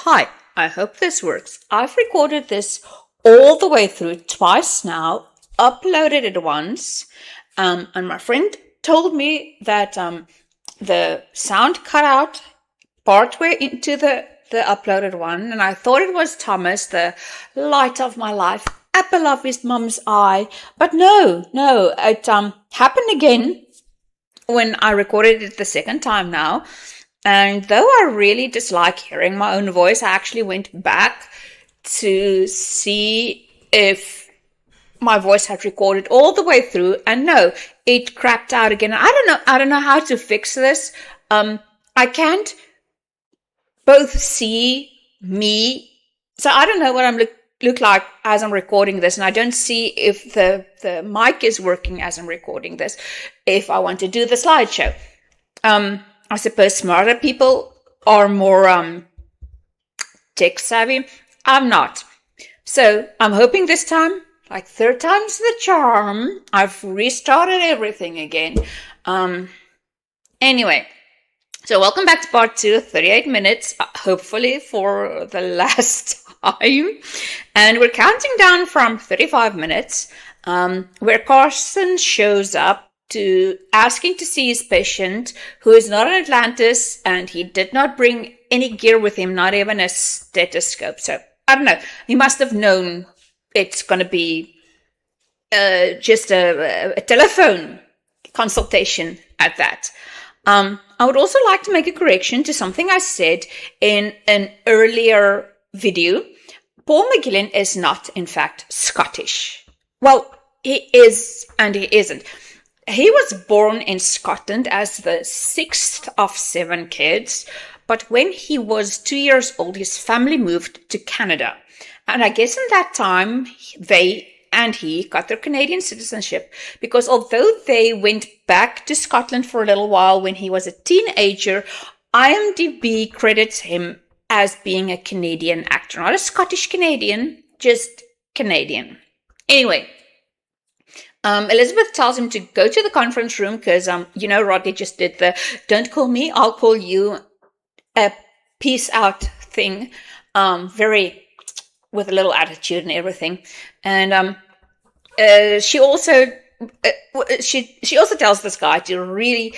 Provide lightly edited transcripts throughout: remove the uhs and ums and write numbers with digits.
Hi, I hope this works. I've recorded this all the way through twice now, uploaded it once, and my friend told me that the sound cut out partway into the uploaded one, and I thought it was Thomas, the light of my life, apple of his mum's eye. But no, it happened again when I recorded it the second time now. And though I really dislike hearing my own voice, I actually went back to see if my voice had recorded all the way through, and no, it crapped out again. I don't know how to fix this. I can't both see me, so I don't know what I'm look like as I'm recording this, and I don't see if the mic is working as I'm recording this, if I want to do the slideshow. I suppose smarter people are more tech savvy. I'm not. So I'm hoping this time, like third time's the charm, I've restarted everything again. Anyway, so welcome back to part 2, 38 minutes, hopefully for the last time. And we're counting down from 35 minutes, where Carson shows up to asking to see his patient, who is not in Atlantis, and he did not bring any gear with him, not even a stethoscope. So I don't know. He must have known it's going to be just a telephone consultation at that. I would also like to make a correction to something I said in an earlier video. Paul McGillen is not, in fact, Scottish. Well, he is and he isn't. He was born in Scotland as the 6th of 7 kids, but when he was 2 years old, his family moved to Canada. And I guess in that time, they and he got their Canadian citizenship, because although they went back to Scotland for a little while when he was a teenager, IMDb credits him as being a Canadian actor, not a Scottish Canadian, just Canadian. Anyway, Elizabeth tells him to go to the conference room because, Rodney just did the "don't call me, I'll call you" a peace out thing, with a little attitude and everything. And she also tells this guy to really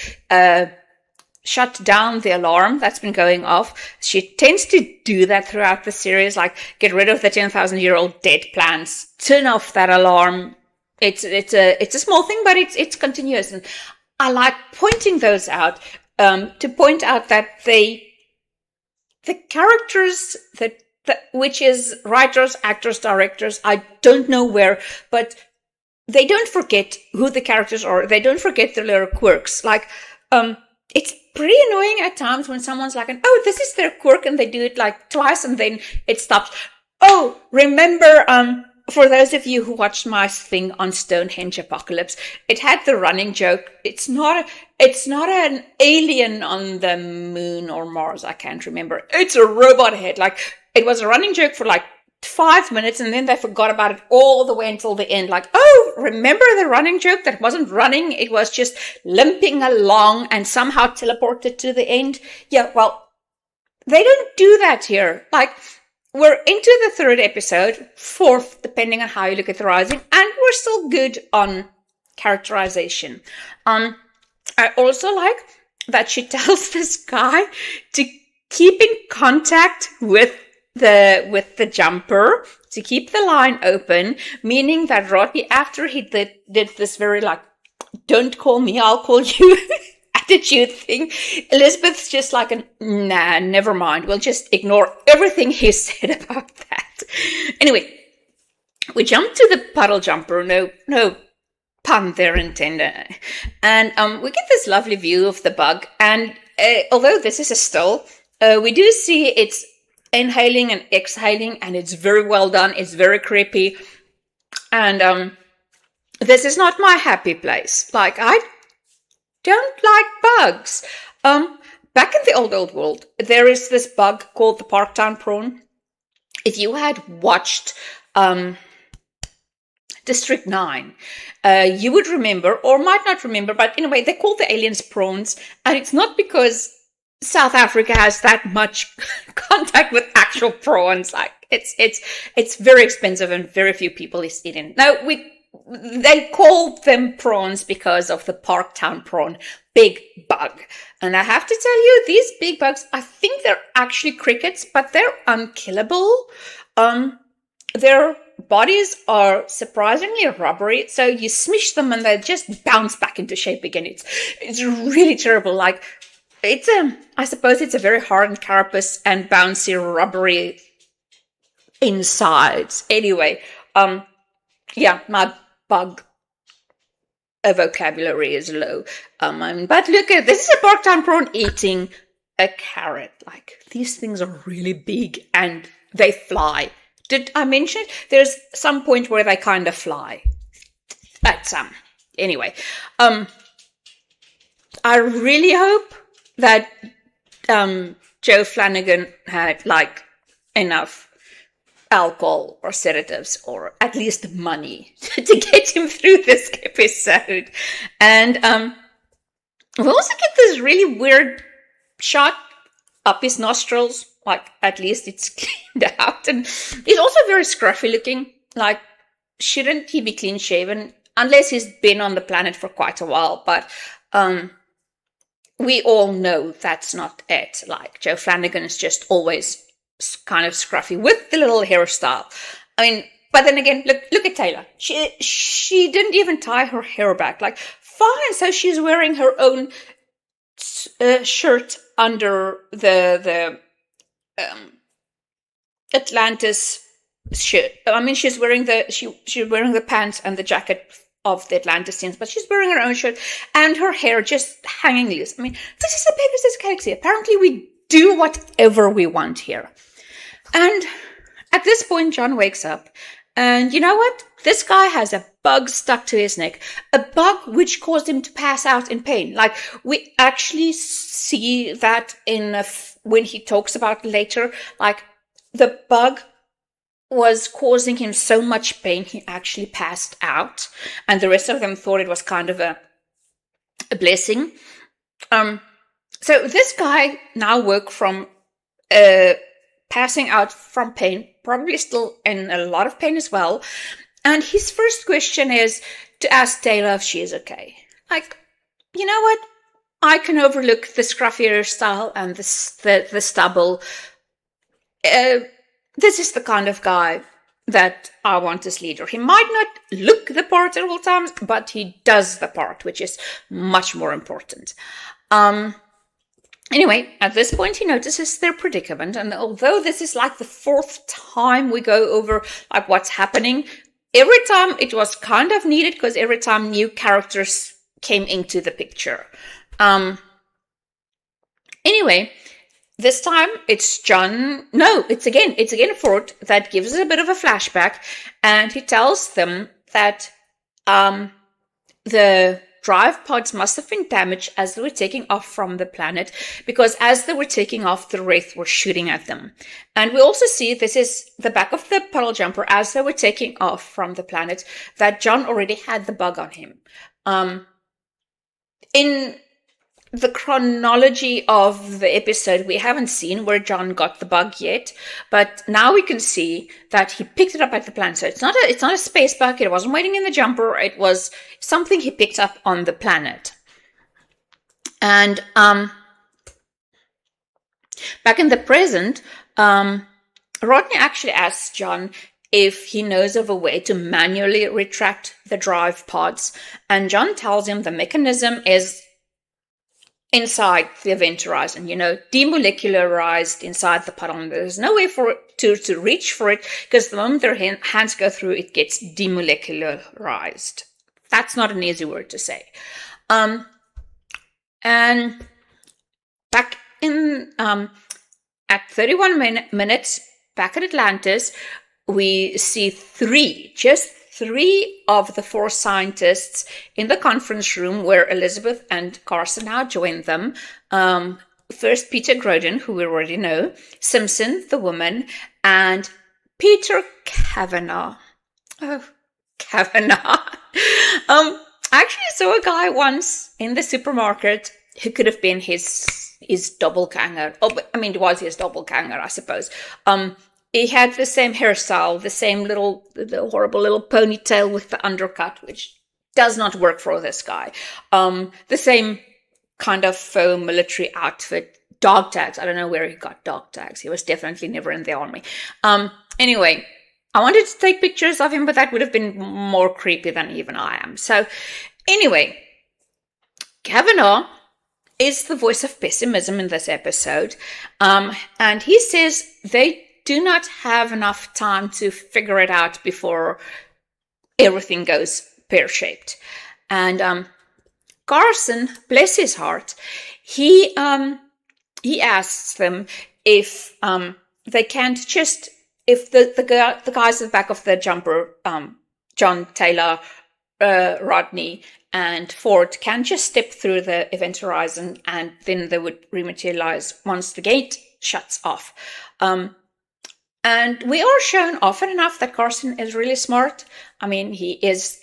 shut down the alarm that's been going off. She tends to do that throughout the series, like get rid of the 10,000-year-old dead plants, turn off that alarm. It's a small thing, but it's continuous, and I like pointing those out to point out that the characters which is writers, actors, directors, I don't know where, but they don't forget who the characters are. They don't forget their little quirks. Like it's pretty annoying at times when someone's like, "Oh, this is their quirk," and they do it like twice and then it stops. Oh, remember for those of you who watched my thing on Stonehenge Apocalypse, it had the running joke. It's not an alien on the moon or Mars. I can't remember. It's a robot head. Like, it was a running joke for like 5 minutes, and then they forgot about it all the way until the end. Like, oh, remember the running joke that wasn't running? It was just limping along and somehow teleported to the end. Yeah, well, they don't do that here. Like, we're into the 3rd episode, 4th, depending on how you look at the rising, and we're still good on characterization. I also like that she tells this guy to keep in contact with the jumper, to keep the line open, meaning that Rodney, after he did this very like, "don't call me, I'll call you" attitude thing, Elizabeth's just like, nah, never mind. We'll just ignore everything he said about that. Anyway, we jump to the puddle jumper. No pun there intended. And we get this lovely view of the bug. And although this is a still, we do see it's inhaling and exhaling, and it's very well done. It's very creepy. And this is not my happy place. Like, I don't like bugs. Back in the old world, there is this bug called the Parktown prawn. If you had watched District 9, you would remember, or might not remember, but anyway, they call the aliens prawns, and it's not because South Africa has that much contact with actual prawns. Like it's very expensive and very few people is eating. Now they call them prawns because of the Parktown prawn, big bug. And I have to tell you, these big bugs, I think they're actually crickets, but they're unkillable. Their bodies are surprisingly rubbery, so you smish them and they just bounce back into shape again. It's really terrible. Like it's I suppose it's a very hardened carapace and bouncy rubbery insides. Anyway, yeah, my bug vocabulary is low. But look at this is a Parktown prawn eating a carrot. Like these things are really big and they fly. Did I mention it? There's some point where they kind of fly. But anyway, I really hope that Joe Flanagan had like enough alcohol or sedatives or at least money to get him through this episode. And we also get this really weird shot up his nostrils. Like, at least it's cleaned out. And he's also very scruffy looking. Like, shouldn't he be clean shaven? Unless he's been on the planet for quite a while. But we all know that's not it. Like, Joe Flanagan is just always kind of scruffy with the little hairstyle. I mean, but then again, look at Taylor. She didn't even tie her hair back. Like, fine. So she's wearing her own shirt under the Atlantis shirt. I mean, she's wearing she's wearing the pants and the jacket of the Atlantis, but she's wearing her own shirt and her hair just hanging loose. I mean, this is a Pegasus Galaxy. Apparently, we do whatever we want here. And at this point, John wakes up, and you know what? This guy has a bug stuck to his neck, a bug which caused him to pass out in pain. Like, we actually see that when he talks about it later, like, the bug was causing him so much pain, he actually passed out, and the rest of them thought it was kind of a blessing. So this guy now woke from passing out from pain, probably still in a lot of pain as well. And his first question is to ask Taylor if she is okay. Like, you know what? I can overlook the scruffy hairstyle and the stubble. This is the kind of guy that I want as leader. He might not look the part at all times, but he does the part, which is much more important. Anyway, at this point, he notices their predicament, and although this is like the fourth time we go over like what's happening, every time it was kind of needed because every time new characters came into the picture. Anyway, this time it's John. No, it's again Ford that gives us a bit of a flashback, and he tells them that the drive pods must have been damaged as they were taking off from the planet, because as they were taking off, the Wraith were shooting at them. And we also see, this is the back of the puddle jumper, as they were taking off from the planet, that John already had the bug on him. In the chronology of the episode, we haven't seen where John got the bug yet, but now we can see that he picked it up at the planet. So it's not a space bug. It wasn't waiting in the jumper. It was something he picked up on the planet. And back in the present, Rodney actually asks John if he knows of a way to manually retract the drive pods, and John tells him the mechanism is inside the event horizon, demolecularized inside the puddle. There's no way for it to reach for it, because the moment their hands go through, it gets demolecularized. That's not an easy word to say. And back in at 31 minutes, back at Atlantis, we see just three of the four scientists in the conference room where Elizabeth and Carson now join them. First, Peter Groden, who we already know, Simpson, the woman, and Peter Kavanagh. Oh, Kavanagh. I actually saw a guy once in the supermarket who could have been his his doppelganger. Oh, I mean, it was his doppelganger, I suppose. He had the same hairstyle, the same the horrible little ponytail with the undercut, which does not work for this guy. The same kind of faux military outfit, dog tags. I don't know where he got dog tags. He was definitely never in the army. Anyway, I wanted to take pictures of him, but that would have been more creepy than even I am. So anyway, Kavanaugh is the voice of pessimism in this episode. And he says they do not have enough time to figure it out before everything goes pear-shaped. And Carson, bless his heart, he asks them if they can't just, if the guys at the back of the jumper, John, Taylor, Rodney, and Ford can just step through the event horizon, and then they would rematerialize once the gate shuts off. And we are shown often enough that Carson is really smart. I mean, he is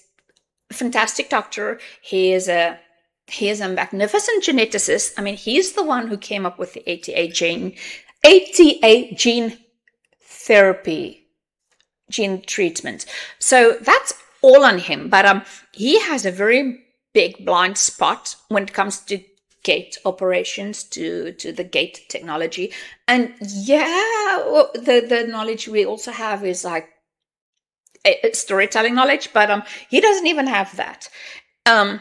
a fantastic doctor. He is a magnificent geneticist. I mean, he's the one who came up with the ATA gene therapy, gene treatment. So that's all on him. But he has a very big blind spot when it comes to gate operations, to the gate technology. And the knowledge we also have is like storytelling knowledge, but he doesn't even have that. So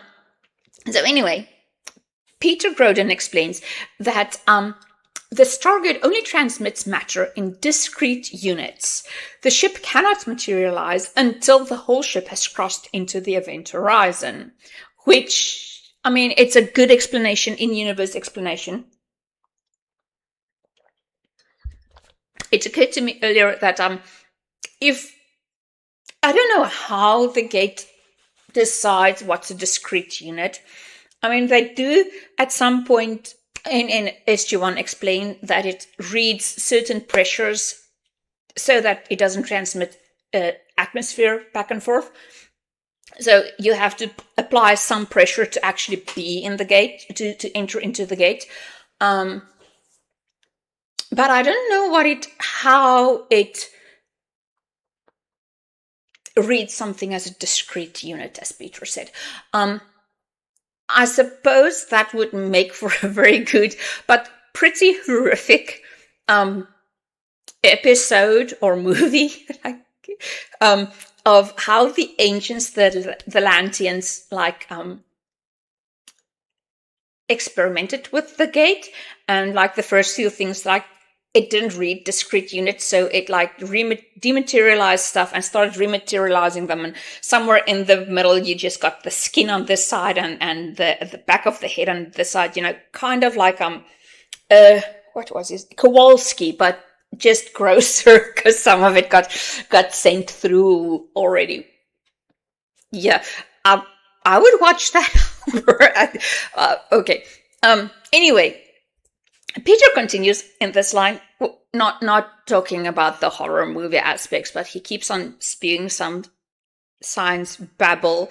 anyway, Peter Groden explains that the Stargate only transmits matter in discrete units. The ship cannot materialize until the whole ship has crossed into the event horizon, which, I mean, it's a good explanation, in-universe explanation. It occurred to me earlier that if, I don't know how the gate decides what's a discrete unit. I mean, they do at some point in SG1 explain that it reads certain pressures so that it doesn't transmit atmosphere back and forth. So you have to apply some pressure to actually be in the gate, to enter into the gate. But I don't know how it reads something as a discrete unit, as Peter said. I suppose that would make for a very good, but pretty horrific episode or movie of how the ancients, the Atlanteans, experimented with the gate, and like the first few things, like it didn't read discrete units, so it like dematerialized stuff and started rematerializing them, and somewhere in the middle you just got the skin on this side and the back of the head on this side, kind of like what was it, Kowalski, but just grosser because some of it got sent through already. Yeah, I would watch that. Okay. Anyway, Peter continues in this line, not talking about the horror movie aspects, but he keeps on spewing some science babble,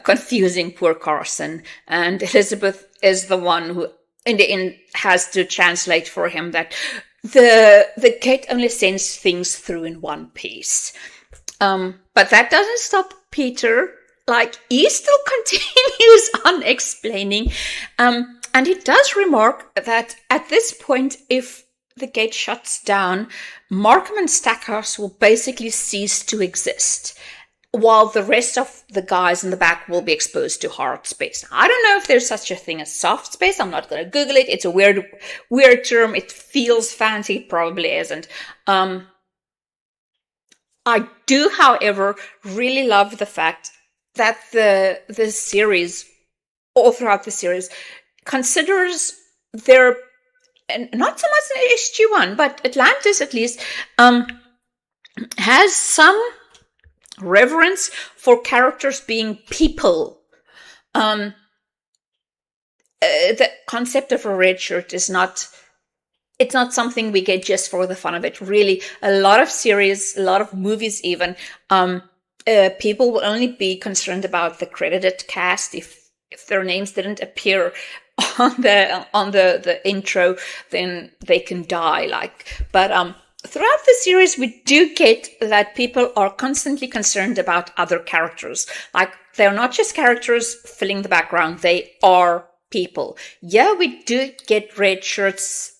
confusing poor Carson. And Elizabeth is the one who, in the end, has to translate for him that the gate only sends things through in one piece. But that doesn't stop Peter. He still continues on explaining. And he does remark that at this point, if the gate shuts down, Markham and Stackhouse will basically cease to exist, while the rest of the guys in the back will be exposed to hard space. I don't know if there's such a thing as soft space. I'm not going to Google it. It's a weird term. It feels fancy. It probably isn't. I do, however, really love the fact that the series, all throughout the series, considers their, and not so much in SG1, but Atlantis at least, has some reverence for characters being people. The concept of a red shirt is not something we get just for the fun of it. Really, a lot of series, a lot of movies even, people will only be concerned about the credited cast if their names didn't appear the intro, then they can die. But throughout the series, we do get that people are constantly concerned about other characters. Like, they're not just characters filling the background; they are people. Yeah, we do get red shirts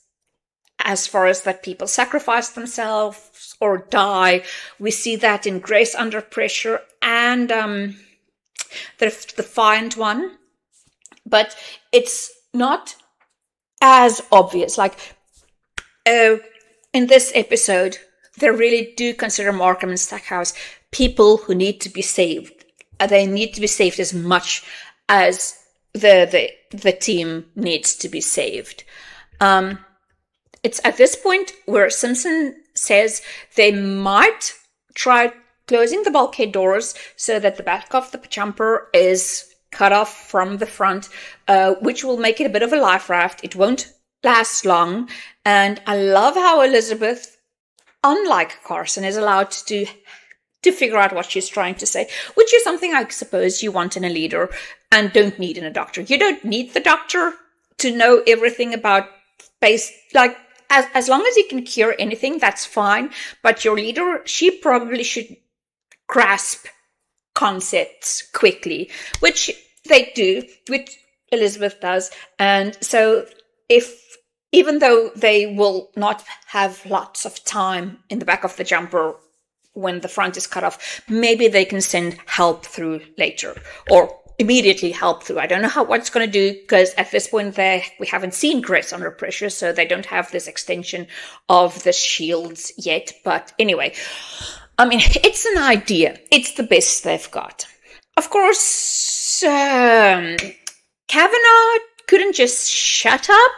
as far as that people sacrifice themselves or die. We see that in Grace Under Pressure and the Defiant one. But it's not as obvious. Like, in this episode, they really do consider Markham and Stackhouse people who need to be saved. They need to be saved as much as the team needs to be saved. It's at this point where Simpson says they might try closing the bulkhead doors so that the back of the jumper is cut off from the front, which will make it a bit of a life raft. It won't last long. And I love how Elizabeth, unlike Carson, is allowed to figure out what she's trying to say, which is something I suppose you want in a leader and don't need in a doctor. You don't need the doctor to know everything about space. Like, as long as he can cure anything, that's fine. But your leader, she probably should grasp concepts quickly, which they do, which Elizabeth does. And so even though they will not have lots of time in the back of the jumper when the front is cut off, maybe they can send help through later, or immediately help through. I don't know what's going to do, because at this point we haven't seen Grace Under Pressure, so they don't have this extension of the shields yet. But anyway, I mean, it's an idea. It's the best they've got. Of course, Kavanaugh couldn't just shut up.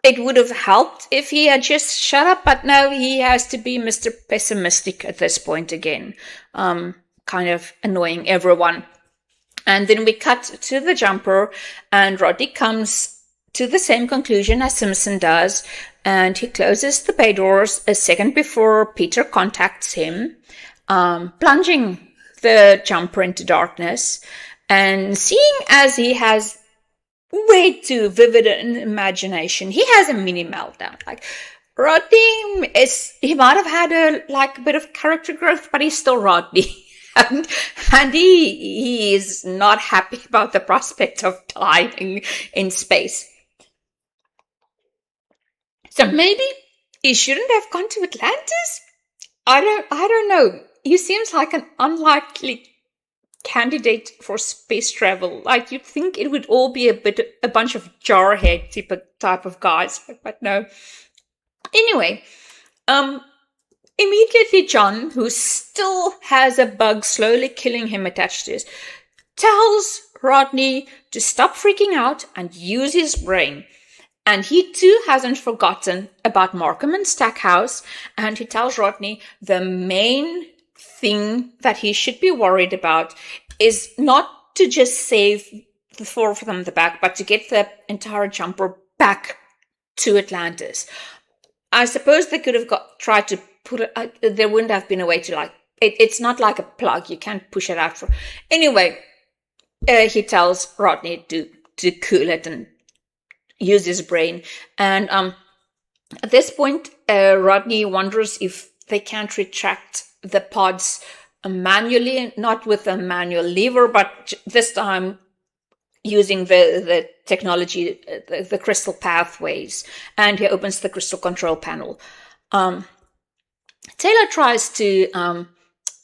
It would have helped if he had just shut up, but no, he has to be Mr. Pessimistic at this point again. Kind of annoying everyone. And then we cut to the jumper, and Rodney comes to the same conclusion as Simpson does, and he closes the bay doors a second before Peter contacts him, plunging the jumper into darkness. And seeing as he has way too vivid an imagination, he has a mini meltdown. Like, Rodney he might have had a bit of character growth, but he's still Rodney. And he is not happy about the prospect of dying in space. So maybe he shouldn't have gone to Atlantis? I don't know. He seems like an unlikely candidate for space travel. Like, you'd think it would all be a bunch of jarhead type of guys, but no. Anyway, immediately John, who still has a bug slowly killing him attached to his, tells Rodney to stop freaking out and use his brain. And he too hasn't forgotten about Markham and Stackhouse, and he tells Rodney the main thing that he should be worried about is not to just save the four of them in the back, but to get the entire jumper back to Atlantis. I suppose they could have tried to put it, there wouldn't have been a way to it's not like a plug, you can't push it out anyway. He tells Rodney to cool it and use his brain. And at this point, Rodney wonders if they can't retract the pods manually, not with a manual lever, but this time using the technology, the crystal pathways. And he opens the crystal control panel. Taylor tries to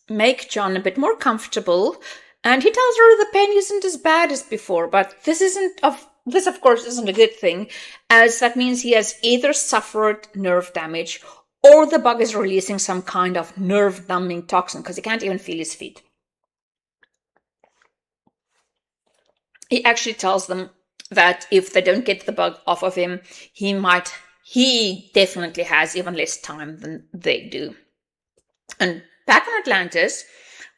make John a bit more comfortable, and he tells her the pain isn't as bad as before, but this of course isn't a good thing, as that means he has either suffered nerve damage or the bug is releasing some kind of nerve-numbing toxin, because he can't even feel his feet. He actually tells them that if they don't get the bug off of him, he definitely has even less time than they do. And back in Atlantis,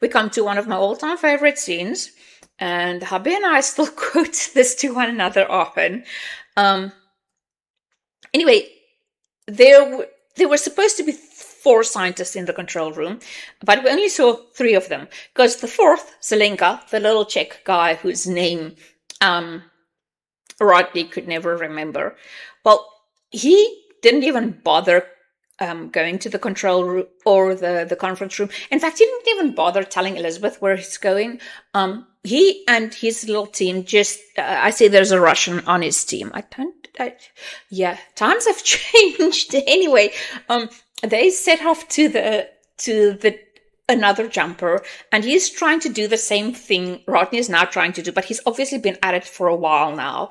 we come to one of my all-time favorite scenes, and hubby and I still quote this to one another often. Anyway, there were supposed to be 4 scientists in the control room, but we only saw 3 of them, because the 4th, Zelenka, the little Czech guy whose name Rodney could never remember. Well, he didn't even bother going to the control room or the conference room. In fact, he didn't even bother telling Elizabeth where he's going. He and his little team just, I see there's a Russian on his team. Yeah, times have changed. Anyway, they set off to the another jumper, and he's trying to do the same thing Rodney is now trying to do, but he's obviously been at it for a while now.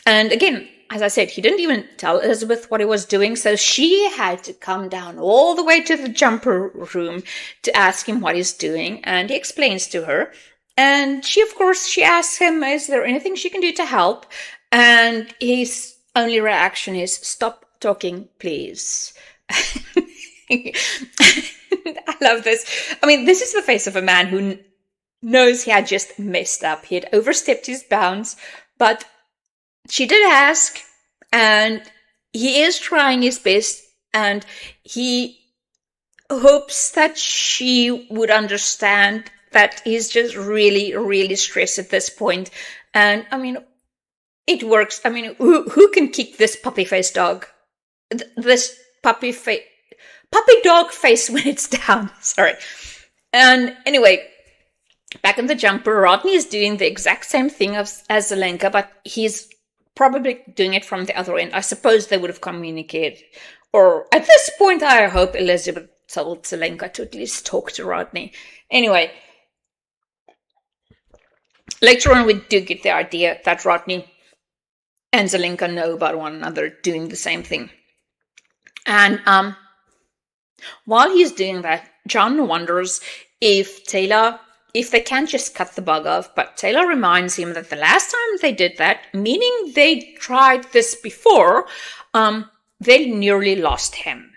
And again, as I said, he didn't even tell Elizabeth what he was doing, so she had to come down all the way to the jumper room to ask him what he's doing, and he explains to her. And she asks him, is there anything she can do to help? And his only reaction is, stop talking, please. I love this. I mean, this is the face of a man who knows he had just messed up. He had overstepped his bounds, but she did ask, and he is trying his best, and he hopes that she would understand that he's just really, really stressed at this point. And I mean, it works. I mean, who can kick this puppy-faced dog? This puppy dog face when it's down. Sorry. And anyway, back in the jumper, Rodney is doing the exact same thing as Zelenka, but he's probably doing it from the other end. I suppose they would have communicated. Or at this point, I hope Elizabeth told Zelenka to at least talk to Rodney. Anyway, later on, we do get the idea that Rodney and Zelenka know about one another doing the same thing. And while he's doing that, John wonders if they can't just cut the bug off, but Taylor reminds him that the last time they did that, meaning they tried this before, they nearly lost him.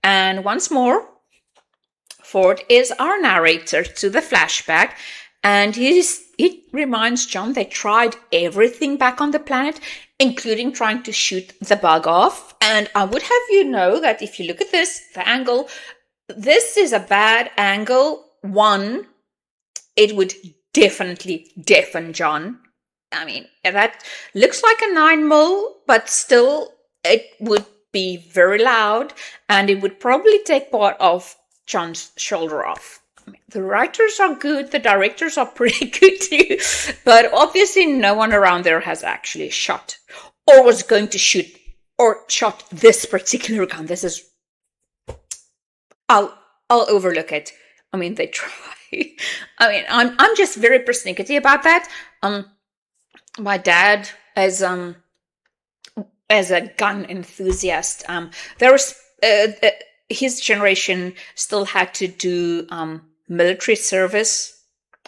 And once more, Ford is our narrator to the flashback, and he reminds John they tried everything back on the planet, including trying to shoot the bug off. And I would have you know that if you look at this, the angle, this is a bad angle. One, it would definitely deafen John. I mean, that looks like a 9mm, but still it would be very loud, and it would probably take part of John's shoulder off. I mean, the writers are good, the directors are pretty good too, but obviously no one around there has actually shot or was going to shoot or shot this particular gun. This is, I'll overlook it. I mean, they try. I mean, I'm just very persnickety about that. My dad, as a gun enthusiast, there was his generation still had to do military service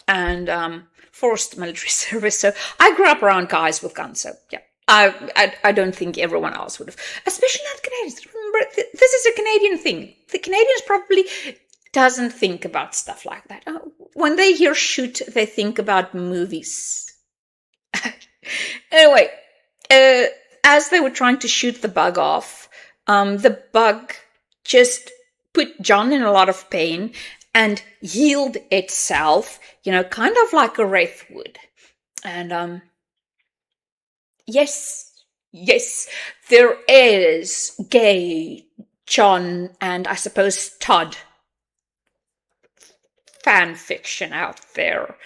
and forced military service. So I grew up around guys with guns. So yeah, I don't think everyone else would have, especially not Canadians. Remember, this is a Canadian thing. The Canadians probably doesn't think about stuff like that. When they hear shoot, they think about movies. Anyway, as they were trying to shoot the bug off, the bug just put John in a lot of pain and healed itself, kind of like a wraith would. And yes, there is gay John and I suppose Todd fan fiction out there.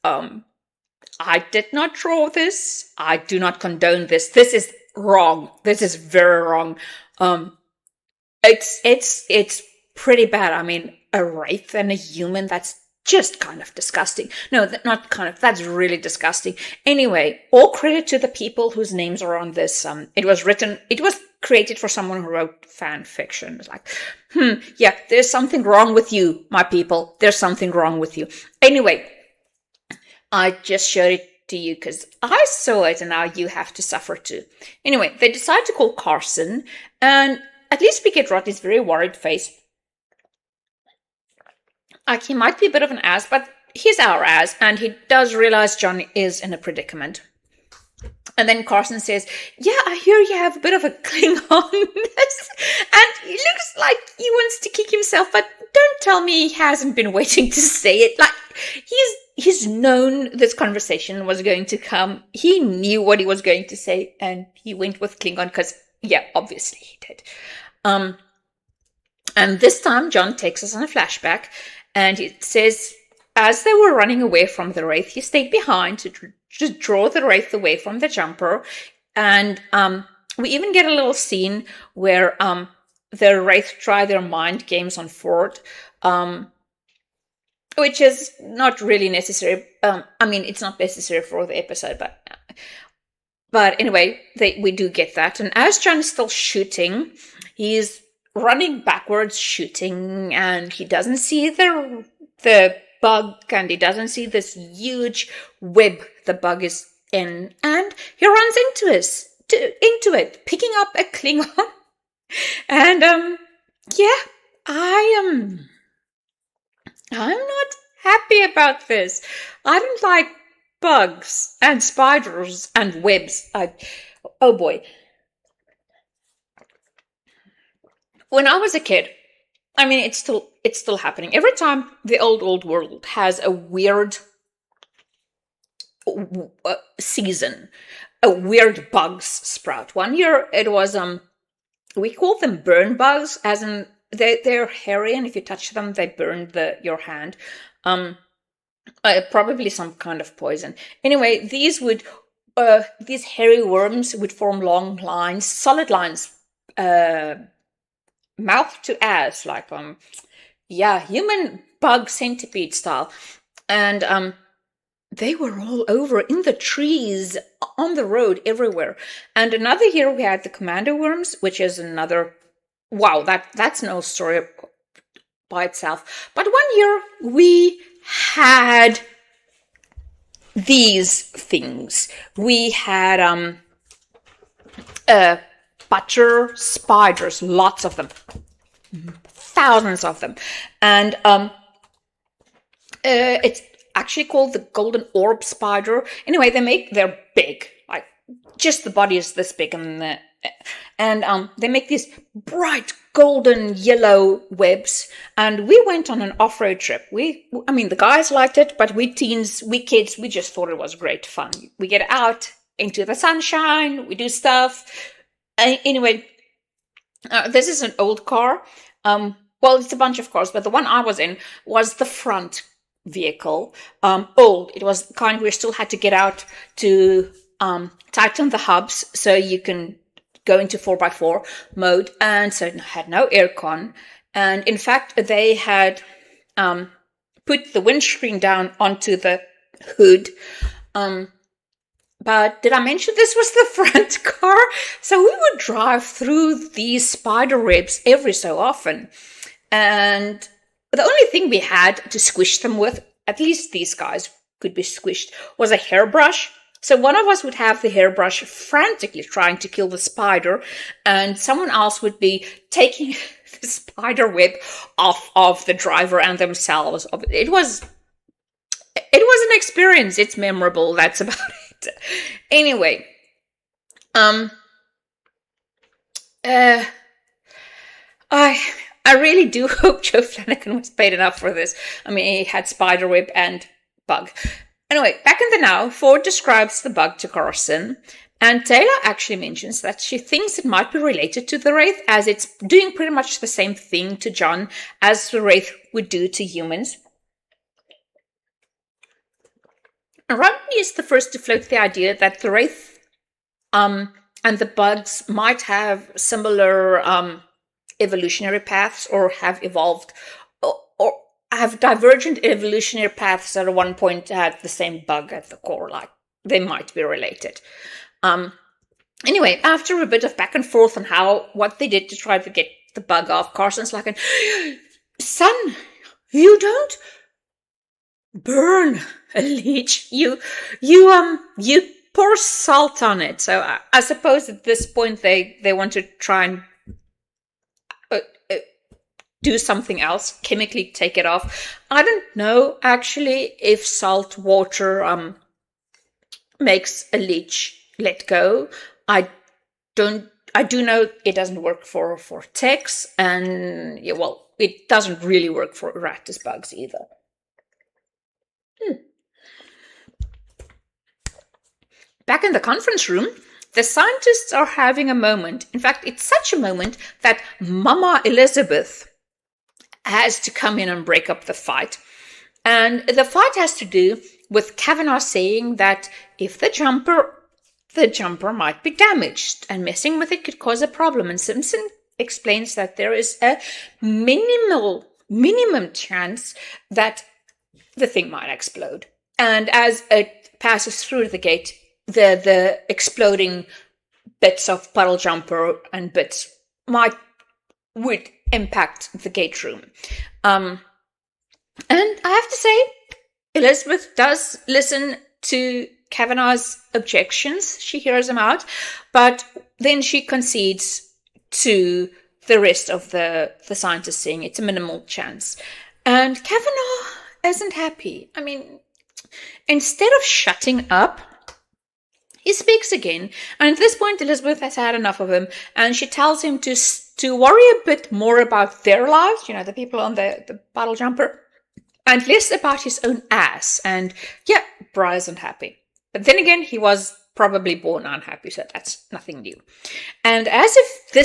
I did not draw this. I do not condone this. This is wrong. This is very wrong. It's pretty bad. I mean, a wraith and a human, that's just kind of disgusting. No, not kind of, that's really disgusting. Anyway, all credit to the people whose names are on this. It was created for someone who wrote fan fiction. It's like, yeah, there's something wrong with you, my people. There's something wrong with you. Anyway, I just showed it to you because I saw it and now you have to suffer too. Anyway, they decide to call Carson, and at least we get Rodney's very worried face. Like, he might be a bit of an ass, but he's our ass, and he does realize John is in a predicament. And then Carson says, yeah, I hear you have a bit of a Klingon. And he looks like he wants to kick himself, but don't tell me he hasn't been waiting to say it. Like, he's known this conversation was going to come. He knew what he was going to say, and he went with Klingon because, yeah, obviously he did. And this time, John takes us on a flashback, and it says, as they were running away from the Wraith, he stayed behind to draw the Wraith away from the jumper. And we even get a little scene where the Wraith try their mind games on Ford, which is not really necessary. I mean, it's not necessary for the episode, but anyway, we do get that. And as John is still shooting, he's running backwards, shooting, and he doesn't see the bug, and he doesn't see this huge web the bug is in, and he runs into it, picking up a Klingon. And yeah, I'm not happy about this. I don't like bugs and spiders and webs. Oh boy. When I was a kid, I mean, it's still happening. Every time the old world has a weird season, a weird bugs sprout. One year it was we call them burn bugs, as in they're hairy, and if you touch them, they burn your hand. Probably some kind of poison. Anyway, these hairy worms would form long lines, solid lines, mouth to ass, like human bug centipede style, and they were all over in the trees, on the road, everywhere. And another year we had the commando worms, which is another, wow, that's no story by itself. But one year we had these things. We had butter spiders, lots of them, thousands of them, and it's actually called the golden orb spider. Anyway, they're big, like just the body is this big, and they make these bright golden yellow webs. And we went on an off-road trip. I mean, the guys liked it, but we kids, we just thought it was great fun. We get out into the sunshine, we do stuff. Anyway, this is an old car. Well, it's a bunch of cars, but the one I was in was the front vehicle. Old. It was the kind we still had to get out to tighten the hubs so you can go into 4x4 mode, and so it had no aircon. And in fact, they had put the windscreen down onto the hood. But did I mention this was the front car? So we would drive through these spider webs every so often. And the only thing we had to squish them with, at least these guys could be squished, was a hairbrush. So one of us would have the hairbrush frantically trying to kill the spider, and someone else would be taking the spider web off of the driver and themselves. It was an experience. It's memorable. That's about it. Anyway, I really do hope Joe Flanagan was paid enough for this. I mean, he had spiderweb and bug. Anyway, back in the now, Ford describes the bug to Carson, and Taylor actually mentions that she thinks it might be related to the Wraith, as it's doing pretty much the same thing to John as the Wraith would do to humans. Rodney is the first to float the idea that the Wraith and the bugs might have similar evolutionary paths, or have evolved, or have divergent evolutionary paths that at one point had the same bug at the core, like they might be related. Anyway, after a bit of back and forth on what they did to try to get the bug off, Carson's like, son, you don't burn a leech. You pour salt on it. So I suppose at this point they want to try and do something else, chemically take it off. I don't know actually if salt water makes a leech let go. I do know it doesn't work for ticks, and it doesn't really work for Erastus bugs either. Back in the conference room, the scientists are having a moment. In fact, it's such a moment that Mama Elizabeth has to come in and break up the fight. And the fight has to do with Kavanaugh saying that if the jumper might be damaged and messing with it could cause a problem. And Simpson explains that there is a minimum chance that the thing might explode. And as it passes through the gate, the exploding bits of puddle jumper and bits would impact the gate room. And I have to say, Elizabeth does listen to Kavanaugh's objections. She hears them out, but then she concedes to the rest of the scientists, saying it's a minimal chance. And Kavanaugh isn't happy. I mean, instead of shutting up, he speaks again, and at this point Elizabeth has had enough of him, and she tells him to worry a bit more about their lives, the people on the puddle jumper, and less about his own ass. And yeah, Bri isn't happy. But then again, he was probably born unhappy, so that's nothing new. And as if this